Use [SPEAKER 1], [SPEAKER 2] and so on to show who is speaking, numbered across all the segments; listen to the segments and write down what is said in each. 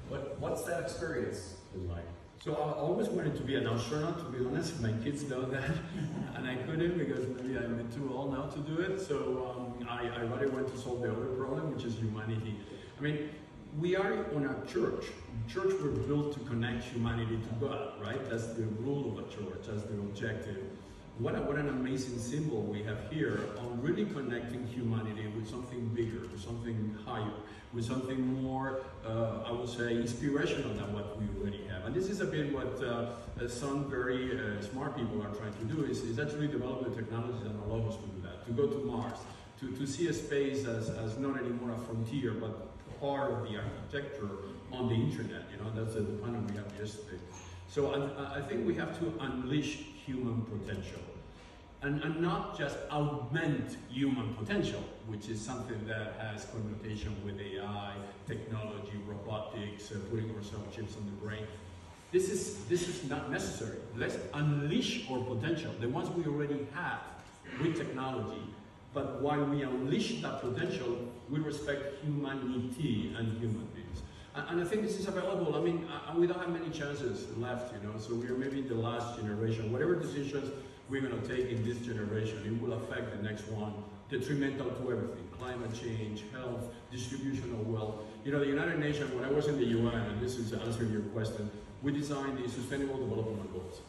[SPEAKER 1] What's that experience been like?
[SPEAKER 2] So I always wanted to be an astronaut, to be honest. My kids know that, and I couldn't because maybe I'm too old now to do it. So I rather went to solve the other problem, which is humanity. I mean, we are on a church. Church were built to connect humanity to God, right? That's the rule of a church, that's the objective. What an amazing symbol we have here on really connecting humanity with something bigger, with something higher, with something more, I would say, inspirational than what we already have. And this is a bit what some very smart people are trying to do, is actually develop the technologies that allow us to do that, to go to Mars, to see a space as not anymore a frontier, but part of the architecture on the internet. You know, that's the panel we had yesterday. So I think we have to unleash human potential and not just augment human potential, which is something that has connotation with AI, technology, robotics, putting ourselves chips on the brain. This is not necessary. Let's unleash our potential, the ones we already have with technology. But while we unleash that potential, we respect humanity and human beings. And I think this is available. I mean, we don't have many chances left, you know, so we are maybe the last generation. Whatever decisions we're going to take in this generation, it will affect the next one, detrimental to everything, climate change, health, distribution of wealth. You know, the United Nations, when I was in the UN, and this is answering your question, we designed the Sustainable Development Goals.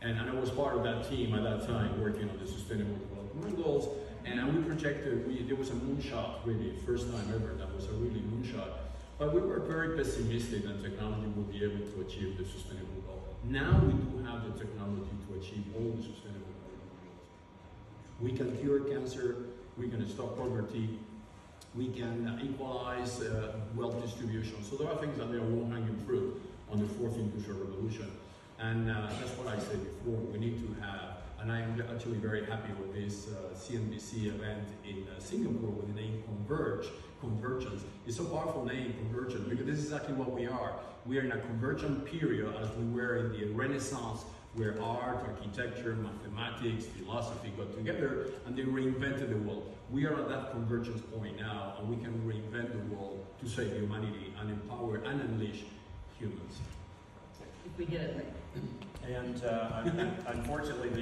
[SPEAKER 2] And I was part of that team at that time working on the Sustainable Development Goals. And we projected, there was a moonshot, really, first time ever, that was a really moonshot. But we were very pessimistic that technology would be able to achieve the sustainable goal. Now we do have the technology to achieve all the sustainable development goals. We can cure cancer, we can stop poverty, we can equalize wealth distribution. So there are things that are low-hanging fruit on the fourth industrial revolution. And that's what I said before, we need to have, and I am actually very happy with this CNBC event in Singapore with the name Convergence. It's a powerful name, Convergence, because this is exactly what we are. We are in a convergent period as we were in the Renaissance, where art, architecture, mathematics, philosophy got together and they reinvented the world. We are at that convergence point now, and we can reinvent the world to save humanity and empower and unleash humans.
[SPEAKER 3] If we get it right.
[SPEAKER 1] And unfortunately, the